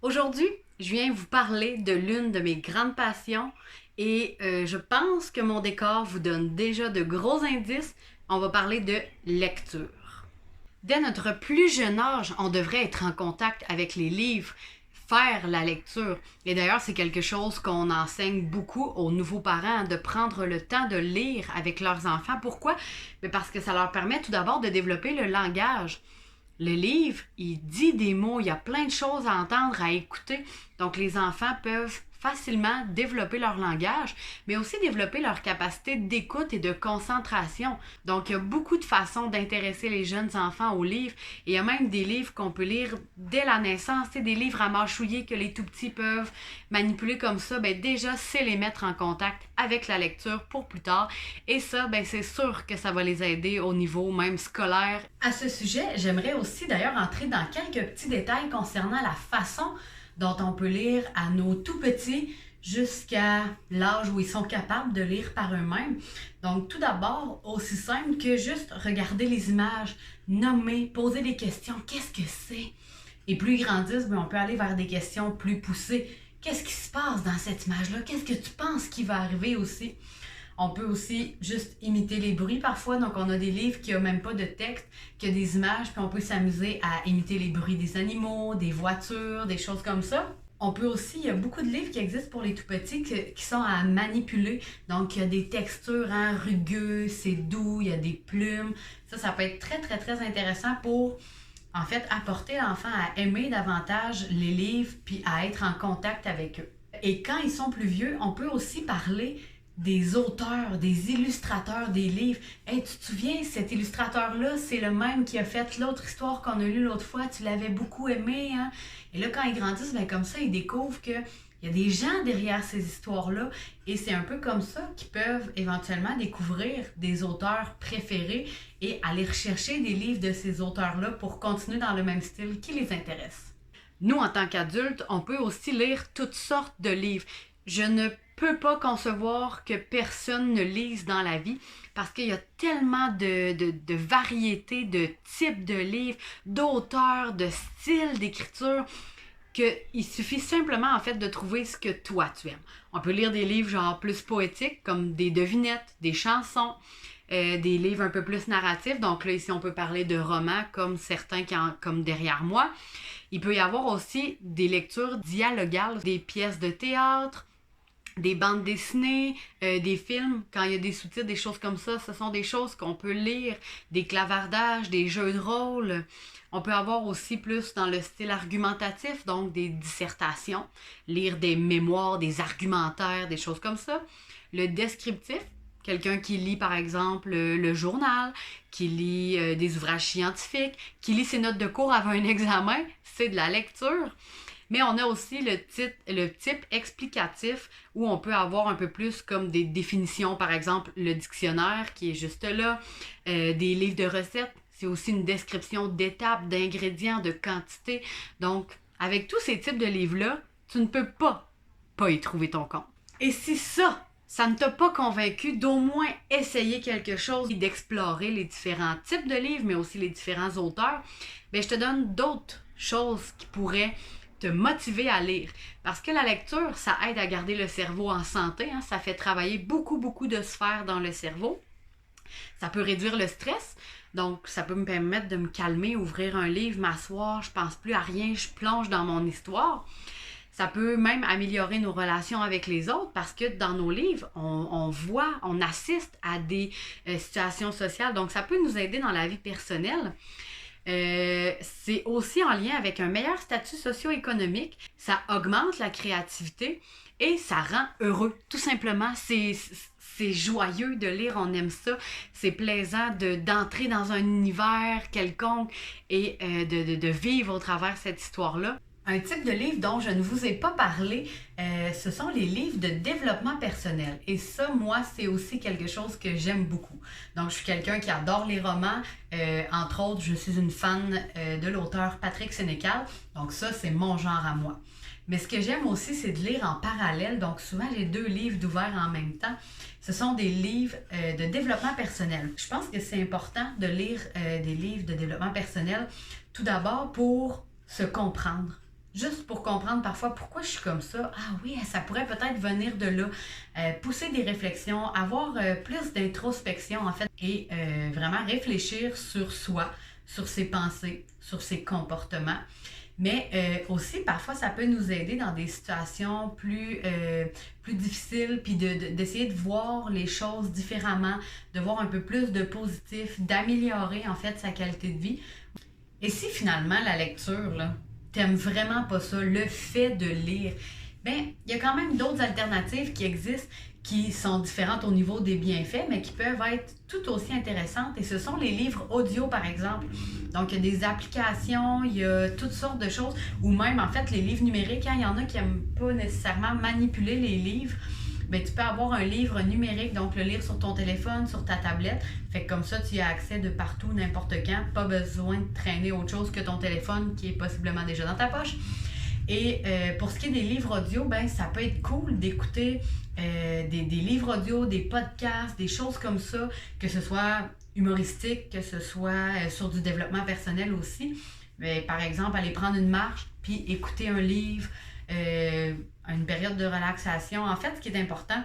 Aujourd'hui, je viens vous parler de l'une de mes grandes passions et je pense que mon décor vous donne déjà de gros indices. On va parler de lecture. Dès notre plus jeune âge, on devrait être en contact avec les livres, faire la lecture. Et d'ailleurs, c'est quelque chose qu'on enseigne beaucoup aux nouveaux parents, de prendre le temps de lire avec leurs enfants. Pourquoi? Parce que ça leur permet tout d'abord de développer le langage. Le livre, il dit des mots, il y a plein de choses à entendre, à écouter. Donc, les enfants peuvent facilement développer leur langage, mais aussi développer leur capacité d'écoute et de concentration. Donc, il y a beaucoup de façons d'intéresser les jeunes enfants aux livres. Et il y a même des livres qu'on peut lire dès la naissance, c'est des livres à mâchouiller que les tout-petits peuvent manipuler comme ça. Ben déjà, c'est les mettre en contact avec la lecture pour plus tard. Et ça, ben c'est sûr que ça va les aider au niveau même scolaire. À ce sujet, j'aimerais aussi d'ailleurs entrer dans quelques petits détails concernant la façon dont on peut lire à nos tout-petits jusqu'à l'âge où ils sont capables de lire par eux-mêmes. Donc, tout d'abord, aussi simple que juste regarder les images, nommer, poser des questions. Qu'est-ce que c'est? Et plus ils grandissent, on peut aller vers des questions plus poussées. Qu'est-ce qui se passe dans cette image-là? Qu'est-ce que tu penses qui va arriver aussi? On peut aussi juste imiter les bruits parfois. Donc, on a des livres qui n'ont même pas de texte, qui ont des images, puis on peut s'amuser à imiter les bruits des animaux, des voitures, des choses comme ça. On peut aussi, il y a beaucoup de livres qui existent pour les tout-petits qui sont à manipuler. Donc, il y a des textures rugueux, c'est doux, il y a des plumes. Ça peut être très, très, très intéressant pour, en fait, apporter l'enfant à aimer davantage les livres puis à être en contact avec eux. Et quand ils sont plus vieux, on peut aussi parler des auteurs, des illustrateurs des livres. Hey, tu te souviens, cet illustrateur-là, c'est le même qui a fait l'autre histoire qu'on a lue l'autre fois, tu l'avais beaucoup aimé, hein? Et là, quand ils grandissent, comme ça, ils découvrent qu'il y a des gens derrière ces histoires-là et c'est un peu comme ça qu'ils peuvent éventuellement découvrir des auteurs préférés et aller rechercher des livres de ces auteurs-là pour continuer dans le même style qui les intéresse. Nous, en tant qu'adultes, on peut aussi lire toutes sortes de livres. Je ne peux pas concevoir que personne ne lise dans la vie parce qu'il y a tellement de variétés, de types de livres, d'auteurs, de styles d'écriture qu'il suffit simplement en fait de trouver ce que toi tu aimes. On peut lire des livres genre plus poétiques comme des devinettes, des chansons, des livres un peu plus narratifs. Donc là ici on peut parler de romans comme certains comme derrière moi. Il peut y avoir aussi des lectures dialogales, des pièces de théâtre, des bandes dessinées, des films, quand il y a des sous-titres, des choses comme ça, ce sont des choses qu'on peut lire, des clavardages, des jeux de rôle. On peut avoir aussi plus dans le style argumentatif, donc des dissertations, lire des mémoires, des argumentaires, des choses comme ça. Le descriptif, quelqu'un qui lit par exemple le journal, qui lit des ouvrages scientifiques, qui lit ses notes de cours avant un examen, c'est de la lecture. Mais on a aussi le type explicatif où on peut avoir un peu plus comme des définitions, par exemple le dictionnaire qui est juste là, des livres de recettes, c'est aussi une description d'étapes, d'ingrédients, de quantité. Donc, avec tous ces types de livres-là, tu ne peux pas y trouver ton compte. Et si ça ne t'a pas convaincu d'au moins essayer quelque chose et d'explorer les différents types de livres, mais aussi les différents auteurs, je te donne d'autres choses qui pourraient te motiver à lire. Parce que la lecture, ça aide à garder le cerveau en santé, hein? Ça fait travailler beaucoup, beaucoup de sphères dans le cerveau. Ça peut réduire le stress, donc ça peut me permettre de me calmer, ouvrir un livre, m'asseoir, je pense plus à rien, je plonge dans mon histoire. Ça peut même améliorer nos relations avec les autres parce que dans nos livres, on voit, on assiste à des situations sociales. Donc, ça peut nous aider dans la vie personnelle. C'est aussi en lien avec un meilleur statut socio-économique. Ça augmente la créativité et ça rend heureux. Tout simplement, c'est joyeux de lire, on aime ça. C'est plaisant d'entrer dans un univers quelconque et de vivre au travers cette histoire-là. Un type de livre dont je ne vous ai pas parlé, ce sont les livres de développement personnel. Et ça, moi, c'est aussi quelque chose que j'aime beaucoup. Donc, je suis quelqu'un qui adore les romans. Entre autres, je suis une fan de l'auteur Patrick Sénécal. Donc ça, c'est mon genre à moi. Mais ce que j'aime aussi, c'est de lire en parallèle. Donc souvent, j'ai 2 livres d'ouvert en même temps. Ce sont des livres de développement personnel. Je pense que c'est important de lire des livres de développement personnel, tout d'abord pour se comprendre, Juste pour comprendre parfois pourquoi je suis comme ça. Ah oui, ça pourrait peut-être venir de là. Pousser des réflexions, avoir plus d'introspection en fait et vraiment réfléchir sur soi, sur ses pensées, sur ses comportements. Mais aussi, parfois, ça peut nous aider dans des situations plus difficiles, puis d'essayer de voir les choses différemment, de voir un peu plus de positif, d'améliorer en fait sa qualité de vie. Et si finalement la lecture, là, t'aimes vraiment pas ça, le fait de lire, ben, il y a quand même d'autres alternatives qui existent qui sont différentes au niveau des bienfaits, mais qui peuvent être tout aussi intéressantes. Et ce sont les livres audio, par exemple. Donc, il y a des applications, il y a toutes sortes de choses, ou même, en fait, les livres numériques, hein, il y en a qui n'aiment pas nécessairement manipuler les livres. Ben, tu peux avoir un livre numérique, donc le lire sur ton téléphone, sur ta tablette. Fait que comme ça, tu y as accès de partout, n'importe quand. Pas besoin de traîner autre chose que ton téléphone qui est possiblement déjà dans ta poche. Et pour ce qui est des livres audio, ben, ça peut être cool d'écouter des livres audio, des podcasts, des choses comme ça, que ce soit humoristique, que ce soit sur du développement personnel aussi. Mais, par exemple, aller prendre une marche, puis écouter un livre, une période de relaxation. En fait, ce qui est important,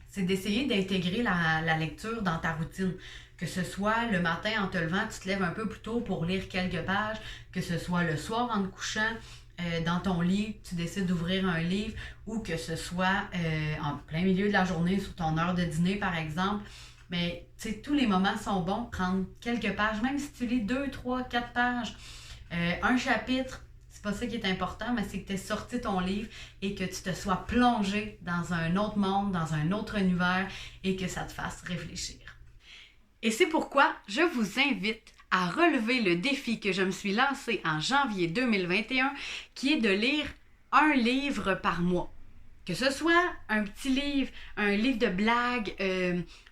c'est d'essayer d'intégrer la lecture dans ta routine. Que ce soit le matin en te levant, tu te lèves un peu plus tôt pour lire quelques pages, que ce soit le soir en te couchant, dans ton lit, tu décides d'ouvrir un livre, ou que ce soit en plein milieu de la journée, sur ton heure de dîner par exemple. Mais tu sais, tous les moments sont bons. Prendre quelques pages, même si tu lis 2, 3, 4 pages, un chapitre, c'est pas ça qui est important, mais c'est que tu aies sorti ton livre et que tu te sois plongé dans un autre monde, dans un autre univers et que ça te fasse réfléchir. Et c'est pourquoi je vous invite à relever le défi que je me suis lancé en janvier 2021, qui est de lire un livre par mois. Que ce soit un petit livre, un livre de blagues,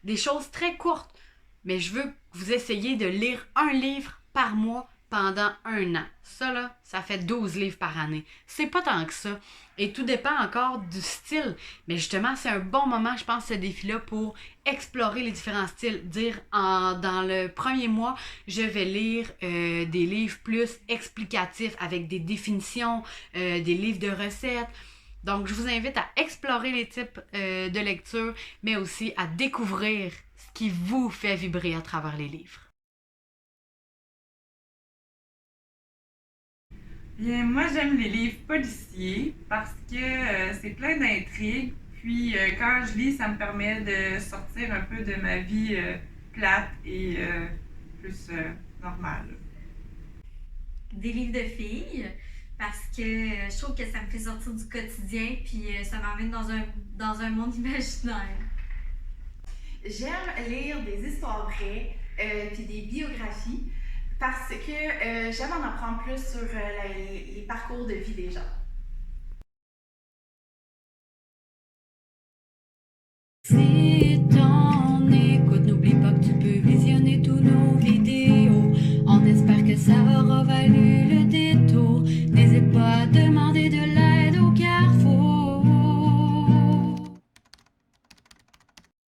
des choses très courtes, mais je veux que vous essayiez de lire un livre par mois pendant 1 an. Ça, là, ça fait 12 livres par année. C'est pas tant que ça. Et tout dépend encore du style. Mais justement, c'est un bon moment, je pense, ce défi-là pour explorer les différents styles. Dire, dans le premier mois, je vais lire des livres plus explicatifs avec des définitions, des livres de recettes. Donc, je vous invite à explorer les types de lecture, mais aussi à découvrir ce qui vous fait vibrer à travers les livres. Bien, moi, j'aime les livres policiers parce que c'est plein d'intrigues. Puis, quand je lis, ça me permet de sortir un peu de ma vie plate et plus normale. Des livres de filles parce que je trouve que ça me fait sortir du quotidien puis ça m'emmène dans un monde imaginaire. J'aime lire des histoires vraies puis des biographies parce que j'aime en apprendre plus sur les parcours de vie des gens. Si t'en écoutes, n'oublie pas que tu peux visionner tous nos vidéos. On espère que ça aura valu le défi.